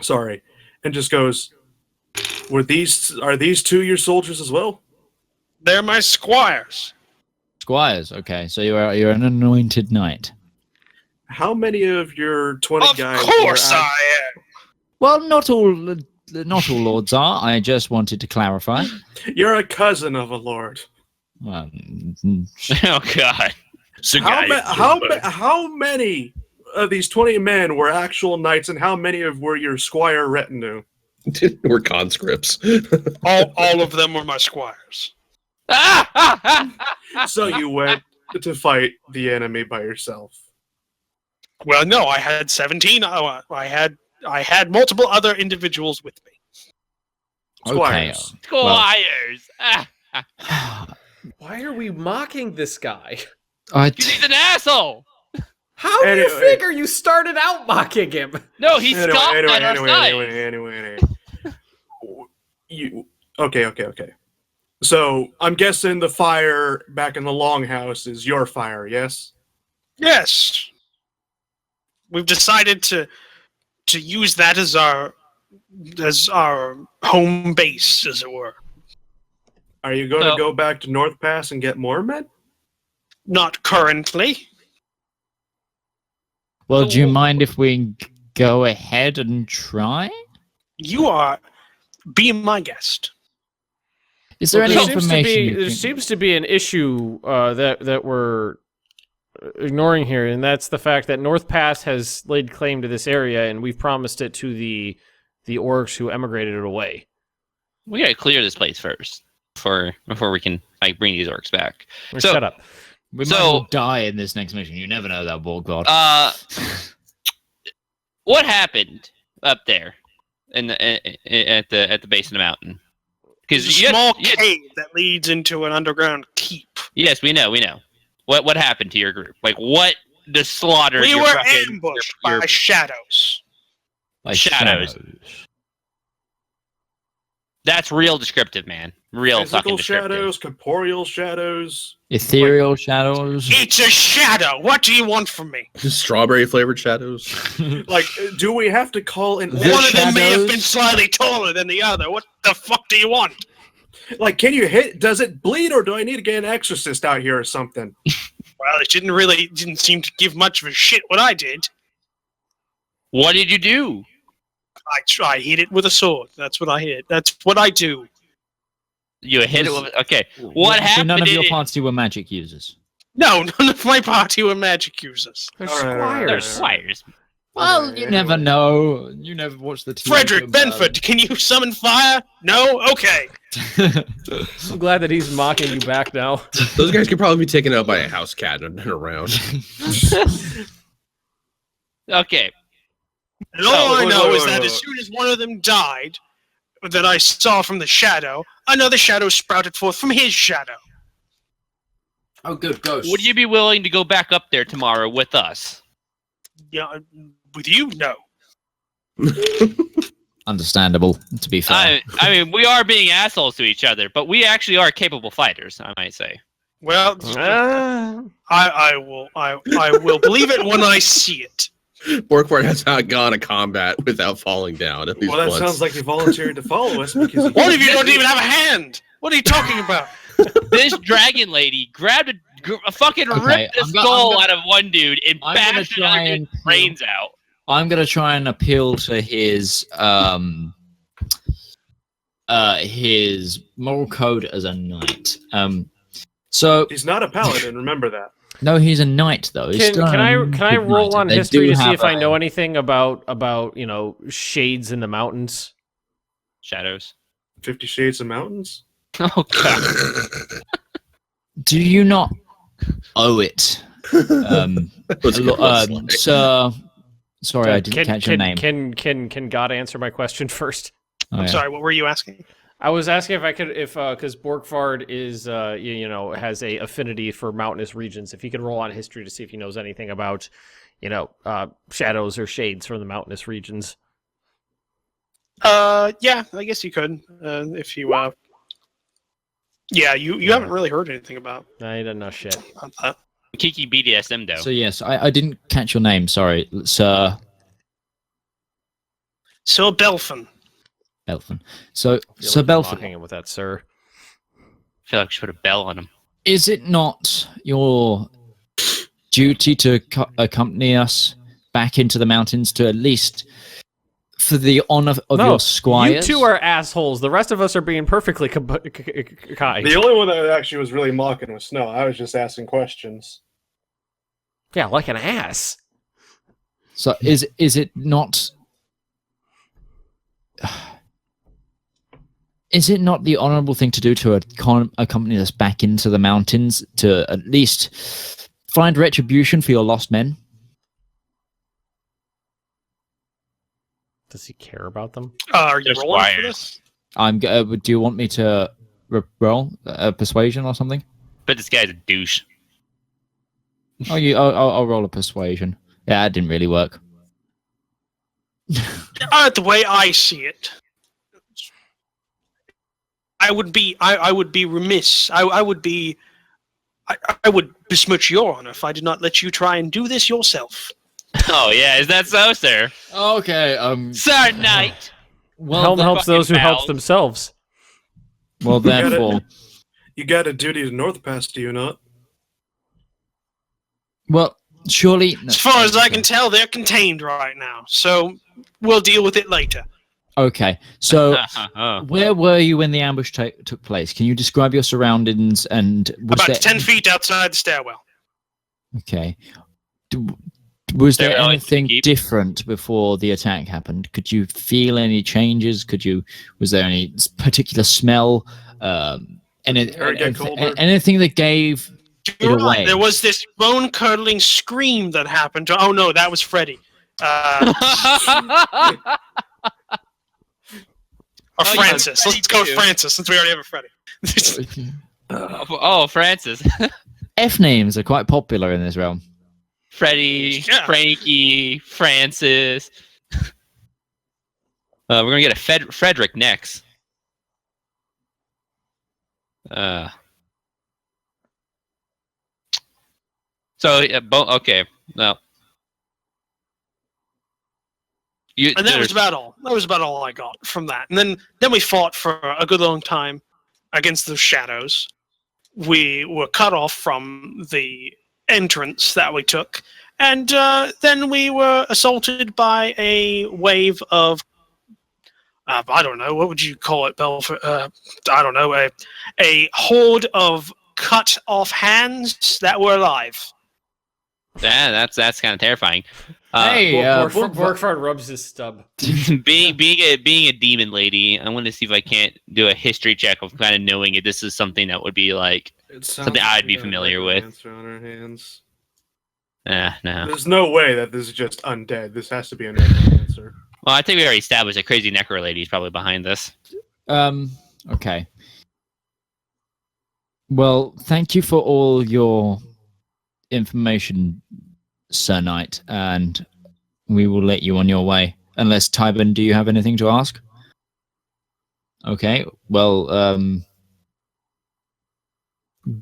Sorry, and just goes, are these two your soldiers as well? They're my squires. Squires, okay. So you're an anointed knight. How many of your 20 guys? Of course I am. Well, not all lords are. I just wanted to clarify. You're a cousin of a lord. Well, Oh God. How many of these 20 men were actual knights, and how many were your squire retinue? We're conscripts. All of them were my squires. So you went to fight the enemy by yourself. Well, no, I had 17. I had multiple other individuals with me. okay. Squires. Why are we mocking this guy? He's an asshole. How do you figure you started out mocking him? No, he scoffed at our side. Anyway. Okay. So I'm guessing the fire back in the longhouse is your fire, yes? Yes. We've decided to use that as our home base, as it were. Are you going to go back to North Pass and get more men? Not currently. Well, do you mind if we go ahead and try? Be my guest. Is there any information? There seems to be an issue that we're ignoring here, and that's the fact that North Pass has laid claim to this area, and we've promised it to the orcs who emigrated it away. We gotta clear this place first before we can bring these orcs back. So, shut up. We might all die in this next mission. You never know that, Borkvarrd. What happened up there at the base of the mountain? There's a small cave that leads into an underground keep. Yes, we know. What happened to your group? What the slaughter? We were ambushed by shadows. By shadows. That's real descriptive, man. Real fucking descriptive. Shadows, corporeal shadows, ethereal shadows. It's a shadow. What do you want from me? Strawberry flavored shadows. Do we have to call in? One of them may have been slightly taller than the other. What the fuck do you want? Can you hit? Does it bleed, or do I need to get an exorcist out here or something? Well, it didn't seem to give much of a shit what I did. What did you do? I hit it with a sword. That's what I hit. That's what I do. You hit it with... Okay. What happened? None of your party were magic users. No, none of my party were magic users. They're squires. They're squires. Well, you never know. You never watched the TV. Frederick Benford, can you summon fire? No? Okay. I'm glad that he's mocking you back now. Those guys could probably be taken out by a house cat in a round. Okay. And all I know is that as soon as one of them died, that I saw from the shadow, another shadow sprouted forth from his shadow. Oh, good ghost. Would you be willing to go back up there tomorrow with us? Yeah, with you? No. Understandable, to be fair. I mean, we are being assholes to each other, but we actually are capable fighters, I might say. Well, I will believe it when I see it. Borkvarrd has not gone to combat without falling down. At least that once. sounds like you volunteered to follow us because. What if you don't even have a hand? What are you talking about? This dragon lady grabbed a fucking ripped the skull out of one dude and bashed another dude's brains out. I'm gonna try and appeal to his moral code as a knight. So he's not a paladin. Remember that. No, he's a knight though. Can I roll on history to see if I know anything about shades in the mountains? Shadows. 50 Shades of Mountains. Oh god. Do you not owe it? Sir. Sorry, I didn't catch your name. Can God answer my question first? I'm sorry. What were you asking? I was asking if I could, because Borkvarrd is, has a affinity for mountainous regions. If he could roll on history to see if he knows anything about, shadows or shades from the mountainous regions. Yeah, I guess you could, if you. Yeah, you haven't really heard anything about. I don't know shit. Kiki BDSM though. So yes, I didn't catch your name. Sorry, sir. Sir Belfin. Belfin. So, I feel Sir like you're Belfin, mocking him with that, sir. I feel like I should put a bell on him. is it not your duty to accompany us back into the mountains to at least, for the honor of No, your squires? You two are assholes. The rest of us are being perfectly kind. The only one that actually was really mocking was Snow. I was just asking questions. Yeah, like an ass. So is it not? Is it not the honourable thing to do to accompany us back into the mountains to at least find retribution for your lost men? Does he care about them? Are you Just rolling for wires. this? Do you want me to roll persuasion or something? But this guy's a douche. I'll roll a persuasion. Yeah, that didn't really work. The way I see it, I would be remiss. I would besmirch your honor if I did not let you try and do this yourself. Oh yeah, is that so, sir? Okay. Sir Knight. Well, Helps those who help pals. themselves. well, therefore, You got a duty to North Pass, do you not? well, surely. As far as I can tell, they're contained right now, so we'll deal with it later. Okay, so Oh. where were you when the ambush took place? Can you describe your surroundings and was About there 10 feet outside the stairwell. Okay. Was there There, like, anything keep- different before the attack happened? Could you feel any changes? Was there any particular smell? Anything that gave You're it right. away? There was this bone-curdling scream that happened. Oh no, that was Freddy. Or Oh, Francis. Freddy Let's go with too. Francis, since we already have a Freddy. Oh, Francis. F names are quite popular in this realm. Freddy, Yeah. Frankie, Francis. We're gonna get a Frederick next. Okay. No. And that was about all. That was about all I got from that. And then we fought for a good long time against the shadows. We were cut off from the entrance that we took, and then we were assaulted by a wave of I don't know, what would you call it, Belfort? I don't know, a horde of cut off hands that were alive. Yeah, that's kind of terrifying. Borkvarrd rubs his stub. being a demon lady, I want to see if I can't do a history check of kind of knowing if this is something that would be like something I'd be familiar with. On our hands. No. There's no way that this is just undead. This has to be a necromancer. Well, I think we already established a crazy necro lady is probably behind this. Okay. Well, thank you for all your information, Sir Knight, and we will let you on your way. Unless, Tybin, do you have anything to ask? Okay, well,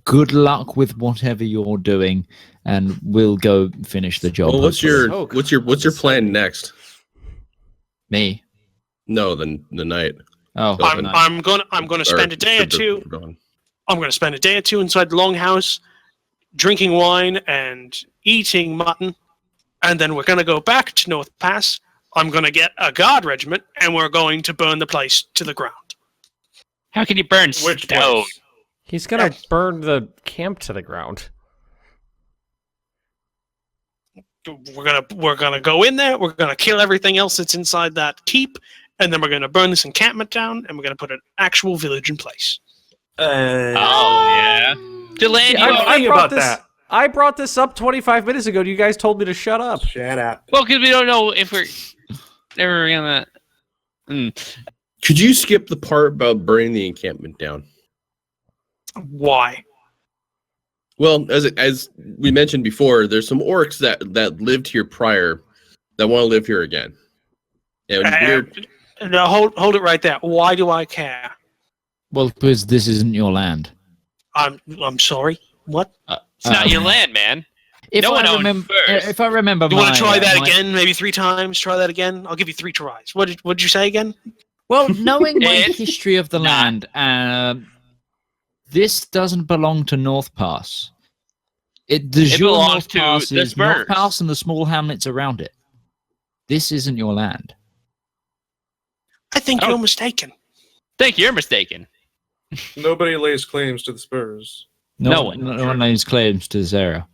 good luck with whatever you're doing, and we'll go finish the job. Well, what's hopefully. your plan next? Me? No, the night. Oh, I'm gonna spend a day or two. I'm going to spend a day or two inside the longhouse, drinking wine and eating mutton, and then we're going to go back to North Pass. I'm going to get a guard regiment, and we're going to burn the place to the ground. How can you burn Which stone? place? He's gonna burn the camp to the ground. We're gonna go in there. We're gonna kill everything else that's inside that keep, and then we're gonna burn this encampment down, and we're gonna put an actual village in place. Oh yeah, Delaney. I brought this up 25 minutes ago. You guys told me to shut up. Shut up. Well, because we don't know if we're ever gonna. Could you skip the part about burning the encampment down? Why? Well, as we mentioned before, there's some orcs that lived here prior that want to live here again. And No, hold it right there. Why do I care? well, because this isn't your land. I'm sorry. What? It's not your land, man. If No one I owned remember, first. if I remember, You want to try that my- again? Maybe 3 times. Try that again. I'll give you 3 tries. What'd you say again? Well, knowing my It's history of the not- land, this doesn't belong to North Pass. The It jure belongs North to Pass the is North Spurs. Pass and the small hamlets around it. This isn't your land. I think Oh. you're mistaken. Think you're mistaken. Nobody lays claims to the Spurs. No one. No one lays claims to this area.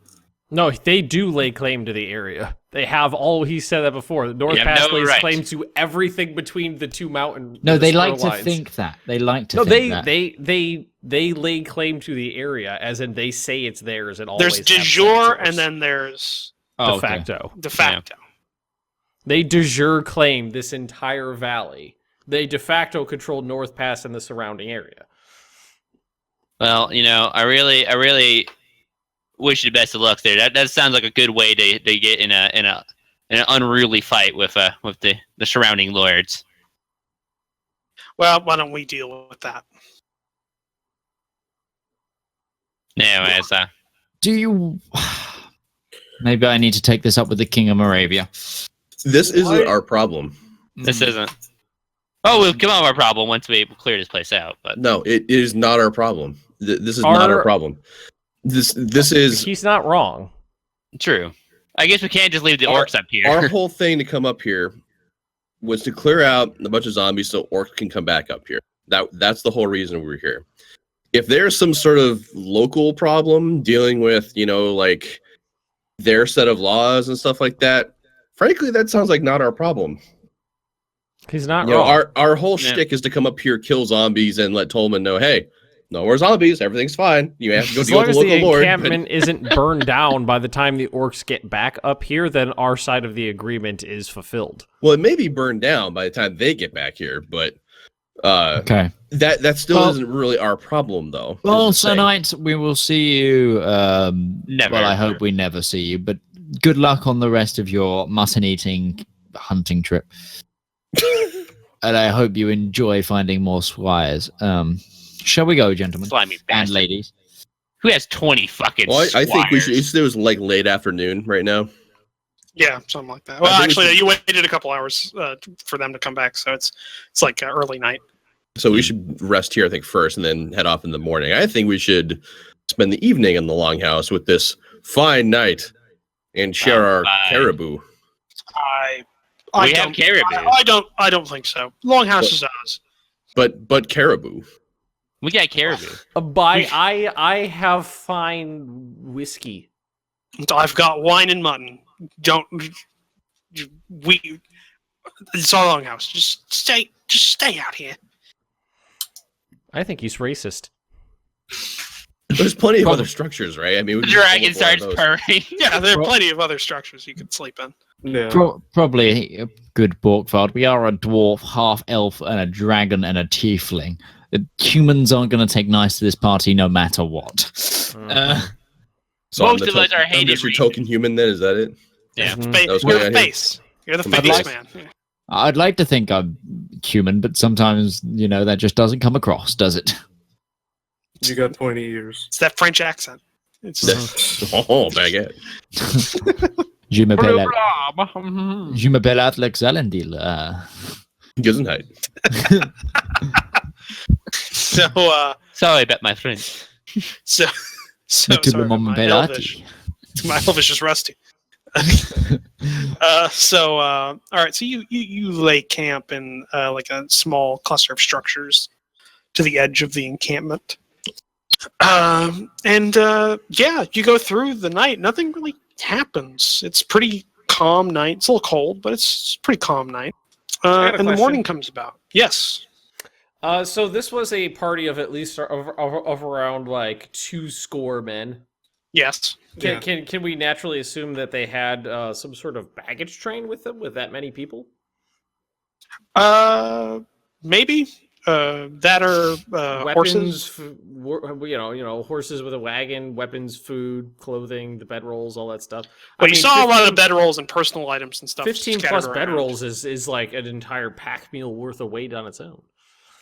No, they do lay claim to the area. They have all. He said that before. The North You have Pass no lays right. claim to everything between the 2 mountain. No, the they spur like to lines. think that. They like to No, think that. they lay claim to the area, as in they say it's theirs and always. There's de have jure, said it's and then there's Oh, de okay. facto. de facto. They de jure claim this entire valley. They de facto control North Pass and the surrounding area. Well, I really wish you the best of luck there. That sounds like a good way to get in an unruly fight with the surrounding lords. Well, why don't we deal with that? Anyways, Do you? Maybe I need to take this up with the King of Moravia. This isn't Why- our problem. this isn't. Oh, we'll come on our problem once we clear this place out. But No, it is not our problem. This is not our problem. This is He's not wrong. true. I guess we can't just leave the Our- orcs up here. our whole thing to come up here was to clear out a bunch of zombies so orcs can come back up here. That's the whole reason we're here. If there's some sort of local problem dealing with, like their set of laws and stuff like that, frankly, that sounds like not our problem. He's not You know, wrong. our whole Yeah. shtick is to come up here, kill zombies, and let Tolman know, hey, no more zombies, everything's fine. You have to go As deal long with as the the local lord. but- encampment isn't burned down by the time the orcs get back up here, then our side of the agreement is fulfilled. Well, it may be burned down by the time they get back here, but Okay. that still Well- isn't really our problem, though. Well, is the Sir thing. Knight, we will see you. Never. Well, I hope we never see you, but good luck on the rest of your mutton-eating hunting trip. And I hope you enjoy finding more squires. Shall we go, gentlemen Slimy and bastard. ladies? Who has 20 fucking Well, I think we squires? should. It was like late afternoon right now. Yeah, something like that. I Well, think we actually, should- you waited a couple hours for them to come back, so it's like early night. So we should rest here, I think, first, and then head off in the morning. I think we should spend the evening in the longhouse with this fine knight and share our fine. caribou. I We have don't, caribou. I don't think so. Longhouse is ours. But caribou. We got caribou. I have fine whiskey. I've got wine and mutton. It's our longhouse. Just stay out here. I think he's racist. There's plenty of other structures, right? I mean, we The can just dragon pull up one starts of those. purring. Yeah, there are Well- plenty of other structures you could sleep in. Yeah. Probably a good Borkvarrd. We are a dwarf, half elf, and a dragon and a tiefling. Humans aren't going to take nice to this party no matter what. So I'm Most the of us are I'm hated just your races. token human, then? Is that it? Yeah. Mhm. That was You're good the idea. face. You're the I'd face, like- man. Yeah. I'd like to think I'm human, but sometimes, that just doesn't come across, does it? You got pointy ears. It's that French accent. It's Oh, baguette. Je m'appelle Atlex Zalendil. Gesundheit. so Sorry about my friend. so To the sorry, mom my Belati. My Elvish is rusty. All right. So you lay camp in like a small cluster of structures to the edge of the encampment, yeah, you go through the night. Nothing really happens. It's pretty calm night. It's a little cold, but it's a pretty calm night. got a And the question. morning comes about. Yes. So this was a party of at least of around like 200 men. Yes. Yeah. Can we naturally assume that they had some sort of baggage train with them with that many people? Maybe. That or horses. Horses with a wagon, weapons, food, clothing, the bedrolls, all that stuff. Well, you saw a lot of bedrolls and personal items and stuff. 15 scattered plus around. bedrolls is like an entire pack meal worth of weight on its own.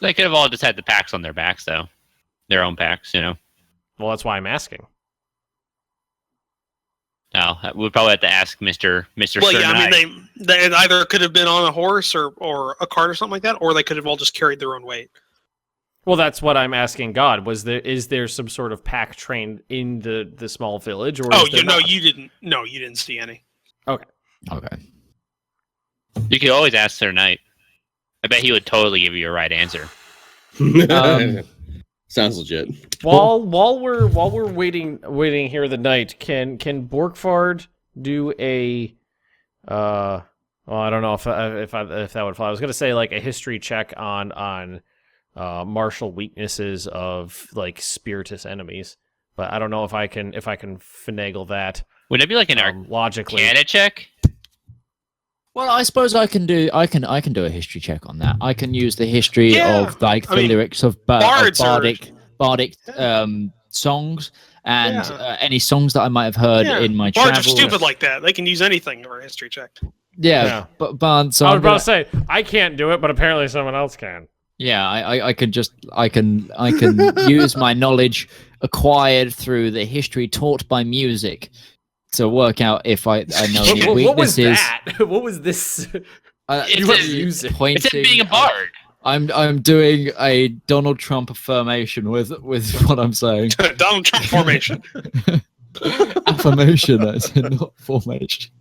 They could have all just had the packs on their backs, though. Their own packs, Well, that's why I'm asking. No, we'd probably have to ask Mr. Well, yeah, Cernite. I mean, they either could have been on a horse or a cart or something like that, or they could have all just carried their own weight. Well, that's what I'm asking God. Is there some sort of pack train in the small village? Or you didn't. No, you didn't see any. Okay. You could always ask Sir Knight. I bet he would totally give you a right answer. Sounds legit. While we're waiting here the night, can Borkvarrd do a well, I don't know if that would fly. I was gonna say like a history check on martial weaknesses of like spiritus enemies, but I don't know if I can finagle that. Would it be like an logically Arcana check? Well, I suppose I can do a history check on that. I can use the history of like the lyrics of bardic songs and any songs that I might have heard in my Bards travels. are stupid like that. They can use anything for a history check. Yeah. But bards. I was about to say I can't do it, but apparently someone else can. Yeah, I can use my knowledge acquired through the history taught by music to work out if I know any weaknesses. What was that? What was this? It's being a bard. I'm doing a Donald Trump affirmation with what I'm saying. Donald Trump formation. Affirmation, I said, not formation.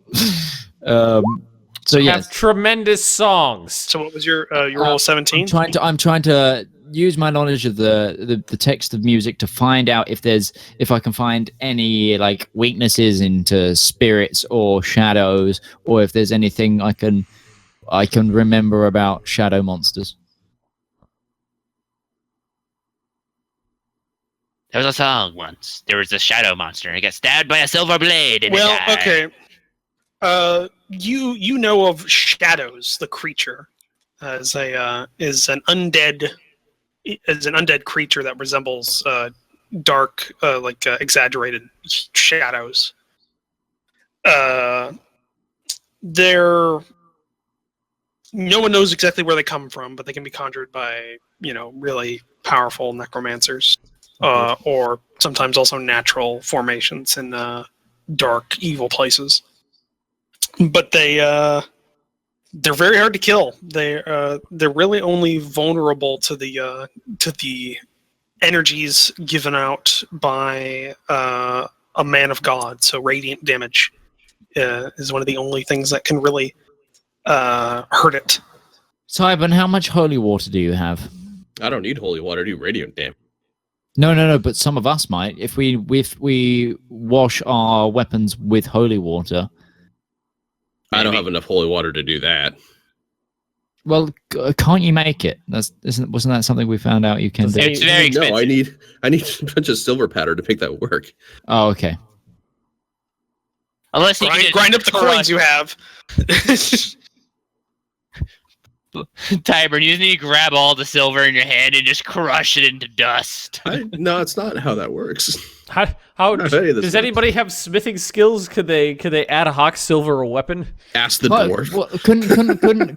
So yes, have tremendous songs. So what was your roll 17? I'm trying to use my knowledge of the text of music to find out if I can find any like weaknesses into spirits or shadows, or if there's anything I can remember about shadow monsters. There was a song once. There was a shadow monster, and it got stabbed by a silver blade. And Well, it died. okay. You know of shadows, the creature, as an undead creature that resembles dark, exaggerated shadows. No one knows exactly where they come from, but they can be conjured by really powerful necromancers, or sometimes also natural formations in dark, evil places. But they're very hard to kill. They're really only vulnerable to the energies given out by a man of God. So radiant damage is one of the only things that can really hurt it. Tybin, how much holy water do you have? I don't need holy water. I do radiant damage. No, but some of us might. If we wash our weapons with holy water. I don't have enough holy water to do that. Well, can't you make it? Wasn't that something we found out you can do? It's very expensive. No, I need a bunch of silver powder to make that work. Oh, okay. Unless you grind up the coins you have. Tybern, you just need to grab all the silver in your hand and just crush it into dust. No, it's not how that works. How does anybody have smithing skills? Could they add a hawk silver a weapon? Ask the dwarf. Well,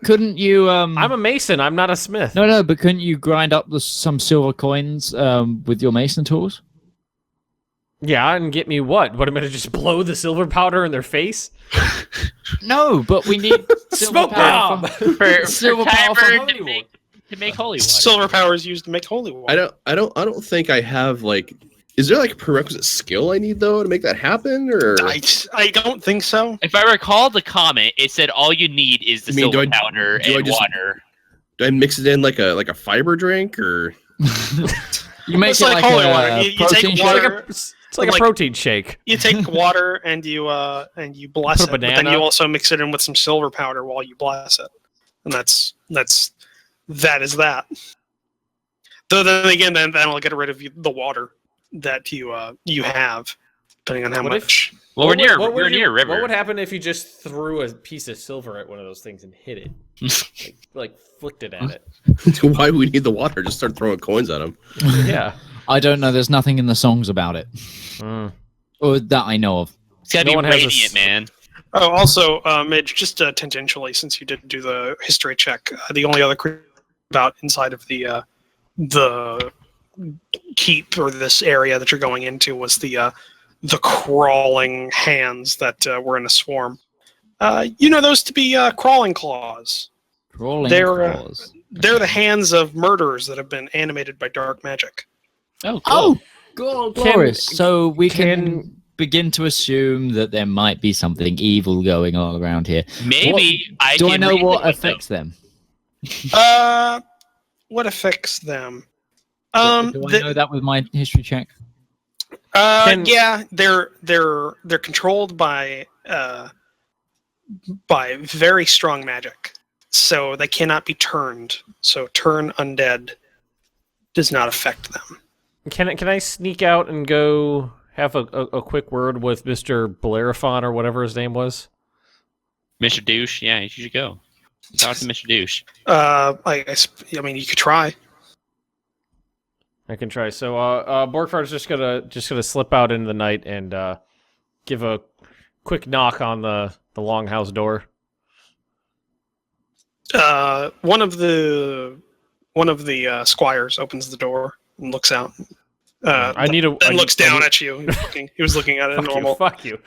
couldn't you? I'm a mason. I'm not a smith. No, but couldn't you grind up some silver coins with your mason tools? Yeah, and get me what? What, am I going to just blow the silver powder in their face? No, but we need smoke bomb for silver Tybern power to make holy water. Silver power is used to make holy water. I don't think I have like. Is there like a prerequisite skill I need though to make that happen, or I don't think so. If I recall the comment, it said all you need is the silver powder and water. Do I mix it in like a fiber drink, or you make it's it like holy water? You take water. It's like a protein shake. You take water and you bless it, but then you also mix it in with some silver powder while you bless it, and that is that. Though then again, then that'll get rid of the water that you have, depending on how much. We're near a river. What would happen if you just threw a piece of silver at one of those things and hit it, like flicked it at it? Why would we need the water? Just start throwing coins at them. Yeah. I don't know. There's nothing in the songs about it, or that I know of. It's gotta be radiant, man. Oh, also, Midge, just tangentially, since you did do the history check, the only other creature about inside of the keep or this area that you're going into was the the crawling hands that were in a swarm. You know those to be crawling claws. Crawling claws. They're the hands of murderers that have been animated by dark magic. Oh, cool. Glorious. So we can begin to assume that there might be something evil going on around here. Maybe Do I know reason what with affects them? What affects them? Do I know that with my history check? Yeah, they're controlled by very strong magic, so they cannot be turned. So turn undead does not affect them. Can I sneak out and go have a quick word with Mr. Bellerophon or whatever his name was? Mr. Douche, yeah, you should go. Talk to Mr. Douche. I mean, you could try. I can try. So, Borkvarr's just gonna slip out in the night and give a quick knock on the longhouse door. One of the squires opens the door and looks out. Then looks down at you. He was looking at it normal. Fuck you.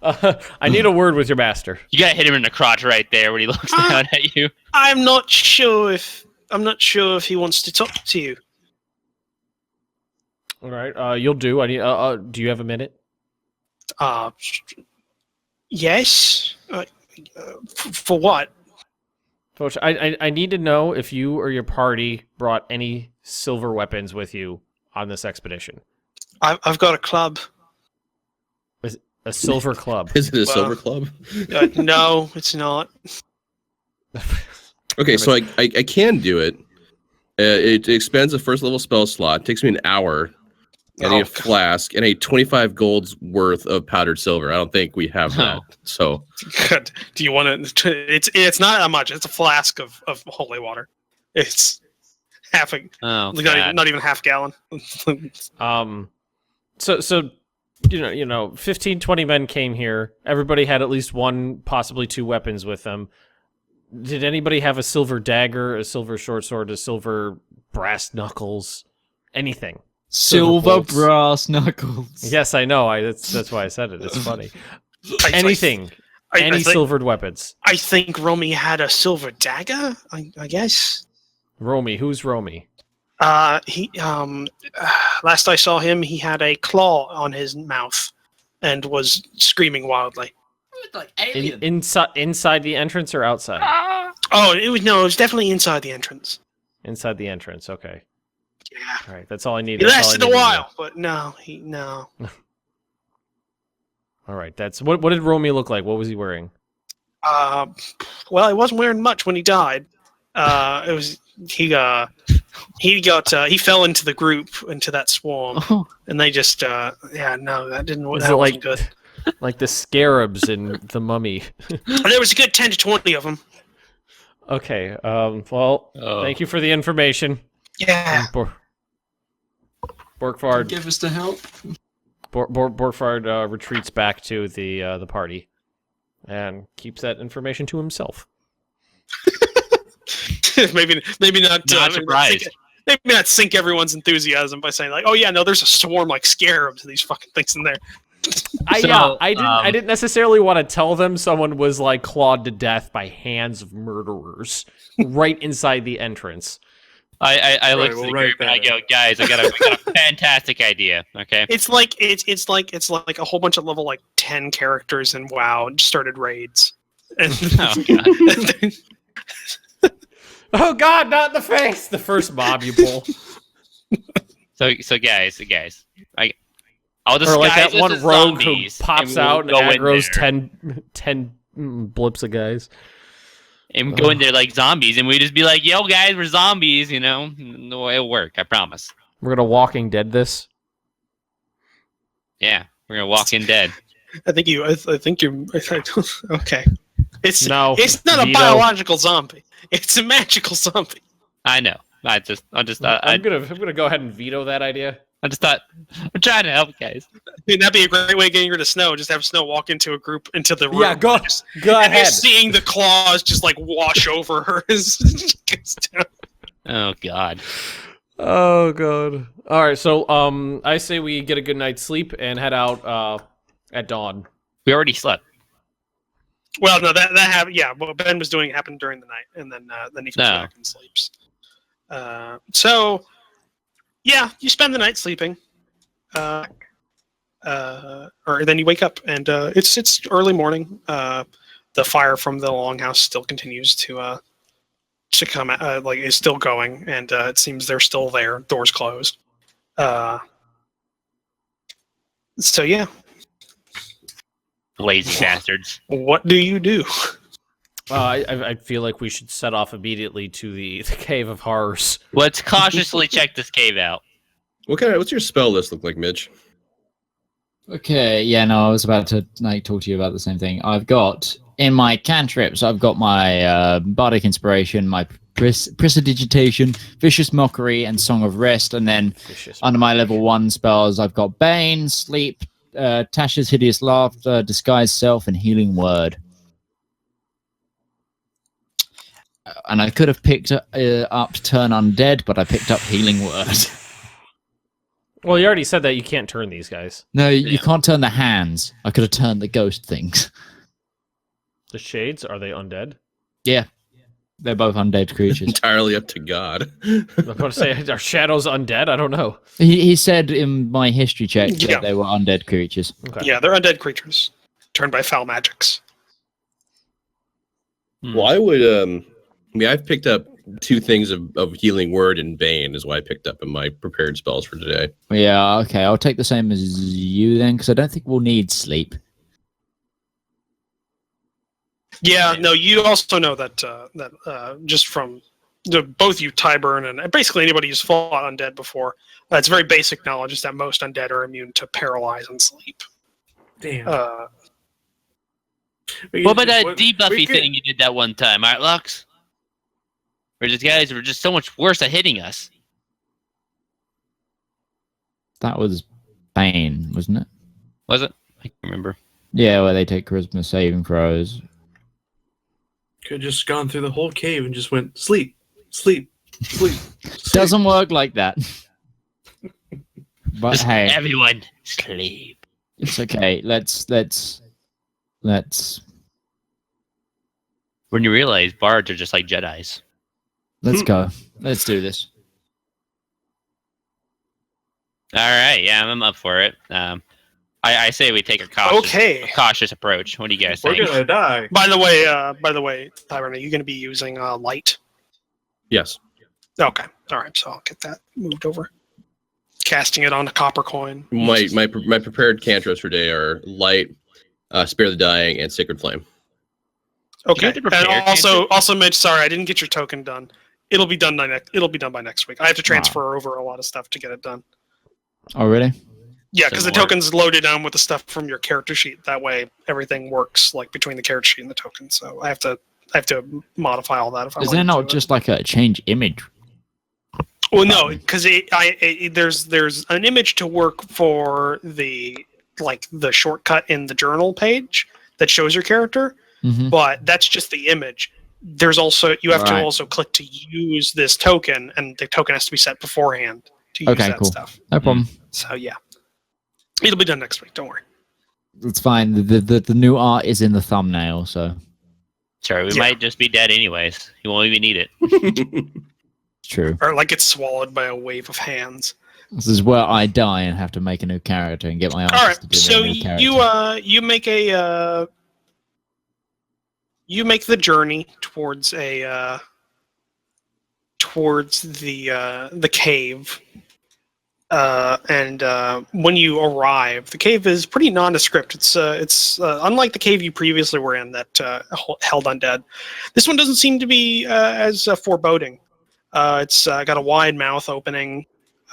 I need a word with your master. You gotta hit him in the crotch right there when he looks down at you. I'm not sure if he wants to talk to you. All right, you'll do. I need. Do you have a minute? Yes. For what? Coach, I need to know if you or your party brought any silver weapons with you on this expedition. I've got a club. A silver club. Is it a silver club? No, it's not. Okay, so I can do it. It expands the first level spell slot. It takes me an hour. I need a flask and a 25 gold's worth of powdered silver. I don't think we have that. So good. Do you want to? It's not that much. It's a flask of holy water. It's half a not even half gallon. So you know 15, 20 men came here. Everybody had at least one, possibly two weapons with them. Did anybody have a silver dagger, a silver short sword, a silver brass knuckles, anything? Silver brass knuckles. Yes, I know. That's why I said it. It's funny. Anything. Any silvered weapons. I think Romy had a silver dagger, I guess. Romy? Who's Romy? He last I saw him, he had a claw on his mouth and was screaming wildly. Like alien. Inside the entrance or outside? It was definitely inside the entrance. Inside the entrance, okay. Yeah. All right, that's all I need. It lasted a while, but no. All right, that's what did Romy look like? What was he wearing? Well, he wasn't wearing much when he died. It was he fell into the group, into that swarm, and they just that wasn't good. Like the scarabs in The Mummy. There was a good 10 to 20 of them. Okay. Thank you for the information. Yeah. Borkvarrd. Give us the help. Borkvarrd retreats back to the party and keeps that information to himself. maybe not. Not surprised. Maybe not sink everyone's enthusiasm by saying like, "Oh yeah, no, there's a swarm like scarabs of these fucking things in there." I didn't necessarily want to tell them someone was like clawed to death by hands of murderers right inside the entrance. I look at the group and I go, guys, we got a fantastic idea. Okay, it's like a whole bunch of level like 10 characters in WoW started raids. And oh God, not in the face! The first mob you pull. So guys, I'll disguise or like that one rogue who zombies, pops out and aggro's 10 blips of guys. And we go in there like zombies, and we just be like, "Yo, guys, we're zombies," you know? No, it'll work. I promise. We're gonna Walking Dead this. Yeah, we're gonna walk in dead. I think you're okay. It's not Vito. a biological zombie. It's a magical zombie. I know. I'm gonna go ahead and veto that idea. I just thought I'm trying to help, guys. Dude, that'd be a great way of getting rid of Snow. Just have Snow walk into a group, into the room. Yeah, go ahead. Just seeing the claws just like wash over her. Oh God. Oh god. All right, so I say we get a good night's sleep and head out at dawn. We already slept. Well, no, that happened. Yeah, what Ben was doing happened during the night, and then he comes back and sleeps. So, yeah, you spend the night sleeping, or then you wake up, and it's early morning. The fire from the longhouse still continues to come is still going, and it seems they're still there. Doors closed. So yeah. Lazy bastards. What do you do? I feel like we should set off immediately to the Cave of Horrors. Let's cautiously check this cave out. What's your spell list look like, Midge? Okay, yeah, no, I was about to talk to you about the same thing. I've got in my cantrips, I've got my bardic inspiration, my prestidigitation, vicious mockery, and song of rest. And then under my level 1 spells, I've got bane, sleep, Tasha's hideous laughter, disguise self, and healing word. And I could have picked up turn undead, but I picked up healing word. Well, you already said that you can't turn these guys. No, you can't turn the hands. I could have turned the ghost things. The shades, are they undead? Yeah. They're both undead creatures. Entirely up to God. I'm going to say, are shadows undead? I don't know. He said in my history check that they were undead creatures. Okay. Yeah, they're undead creatures turned by foul magics. Well, I would. I've picked up 2 things of healing word and bane is what I picked up in my prepared spells for today. Yeah, okay. I'll take the same as you then, because I don't think we'll need sleep. Yeah, no, you also know that just from both you, Tyburn, and basically anybody who's fought undead before, it's very basic knowledge is that most undead are immune to paralyze and sleep. Damn. What about that debuffy thing you did that one time, alright, Lux? Where these guys were just so much worse at hitting us. That was Bane, wasn't it? Was it? I can't remember. Yeah, where they take charisma saving throws. Could have just gone through the whole cave and just went sleep, sleep, sleep. sleep. Doesn't work like that. But Just hey, everyone sleep. it's okay. Let's. When you realize bards are just like Jedis. Let's go. Let's do this. Alright, yeah, I'm up for it. I say we take a cautious approach. What do you guys think? We're gonna die. By the way, Tyburn, are you going to be using light? Yes. Okay, all right. So I'll get that moved over. Casting it on a copper coin. My prepared cantrips for today are light, spare the dying, and sacred flame. Okay, Do you have to and prepare also, Mitch. Sorry, I didn't get your token done. It'll be done by next week. I have to transfer over a lot of stuff to get it done. Oh, really? Yeah, because the token's loaded on with the stuff from your character sheet. That way, everything works like between the character sheet and the token. So I have to modify all that. If I Is there not just like a change image? Well, no, because there's an image to work for the shortcut in the journal page that shows your character, but that's just the image. There's also you have to also click to use this token, and the token has to be set beforehand to use that stuff. No problem. So yeah, it'll be done next week. Don't worry. It's fine. The new art is in the thumbnail, so Sorry, we might just be dead anyways. You won't even need it. it's true. Or like it's swallowed by a wave of hands. This is where I die and have to make a new character and get my All artist right, to do so a new character. you make a you make the journey towards the cave, and when you arrive, the cave is pretty nondescript. It's unlike the cave you previously were in that held undead. This one doesn't seem to be as foreboding. It's got a wide mouth opening,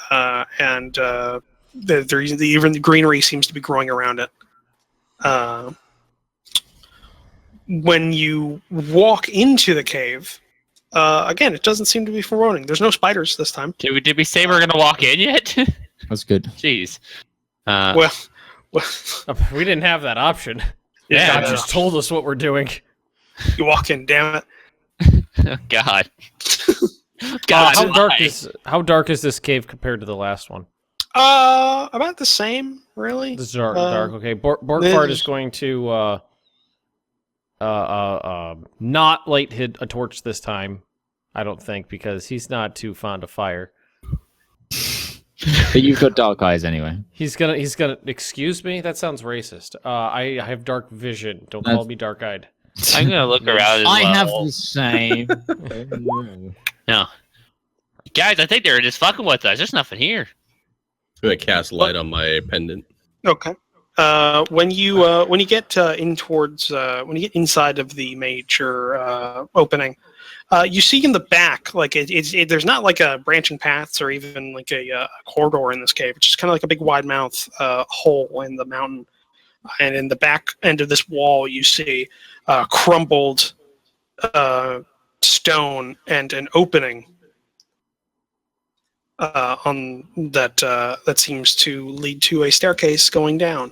and even the greenery seems to be growing around it. When you walk into the cave, again, it doesn't seem to be foreboding. There's no spiders this time. Did we say we're gonna walk in yet? That's good. Jeez. Well, We didn't have that option. Yeah, God just told us what we're doing. you walk in, damn it. Oh, God. God, How dark is this cave compared to the last one? About the same, really. This is dark. Okay, Borkvarrd is going to not light a torch this time. I don't think, because he's not too fond of fire. But you've got dark eyes anyway. He's gonna. Excuse me. That sounds racist. I have dark vision. Don't call me dark-eyed. I'm gonna look around as well. I have the same. No, guys, I think they're just fucking with us. There's nothing here. I'm gonna cast light on my pendant. Okay. When you get in towards when you get inside of the major opening, you see in the back, like there's not like a branching paths or even like a corridor in this cave. It's just kind of like a big wide mouth hole in the mountain, and in the back end of this wall, you see crumbled stone and an opening on that seems to lead to a staircase going down.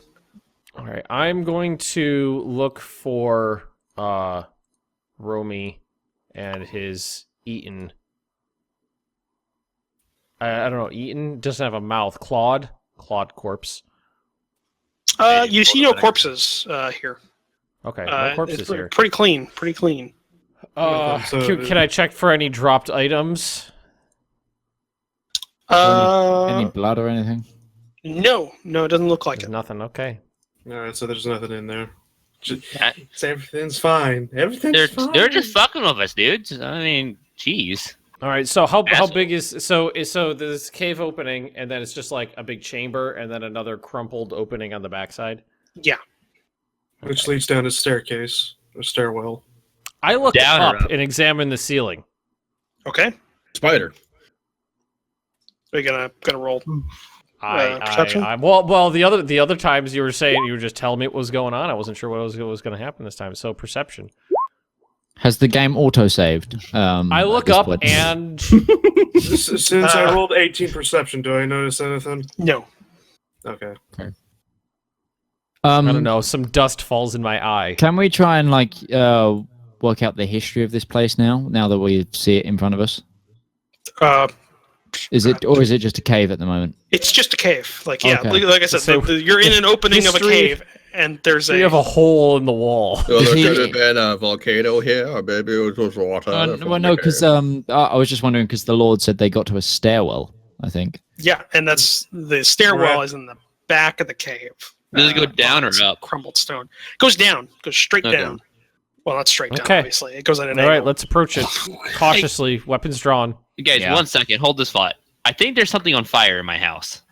All right, I'm going to look for Romy and his Eaton. I don't know. Eaton doesn't have a mouth. Claude corpse. You see no corpses here. Okay, no corpses here. Pretty clean. Pretty clean. Can I check for any dropped items? Any blood or anything? No, it doesn't look like There's it. Nothing. Okay. All right, so there's nothing in there. Everything's fine. They're just fucking with us, dudes. I mean, jeez. All right. So how big is so this cave opening, and then it's just like a big chamber, and then another crumpled opening on the backside? Yeah. Which leads down a staircase, a stairwell. I look Down or up up? and examine the ceiling. Okay. Spider. Are you gonna roll? Perception? Well, the other times you were saying, you were just telling me what was going on. I wasn't sure what was going to happen this time. So perception. Has the game auto-saved? I look up and Since I rolled 18 perception, do I notice anything? No. Okay. I don't know. Some dust falls in my eye. Can we try and work out the history of this place now that we see it in front of us? Is it just a cave at the moment? It's just a cave. Like yeah, Okay. like I said, So you're in an opening of a history- cave, and there's We have a hole in the wall. So there Is could he- have been a volcano here, or maybe it was just water. Well, no, because I was just wondering because the Lord said they got to a stairwell. I think. Yeah, and that's the stairwell Right. is in the back of the cave. Does it go down or it's up? Crumbled stone. Goes down. Goes straight Okay. down. Well, not straight down, Okay. obviously. It goes at an All angle. right, let's approach it cautiously. Weapons drawn. You guys, Yeah. 1 second. Hold this thought. I think there's something on fire in my house.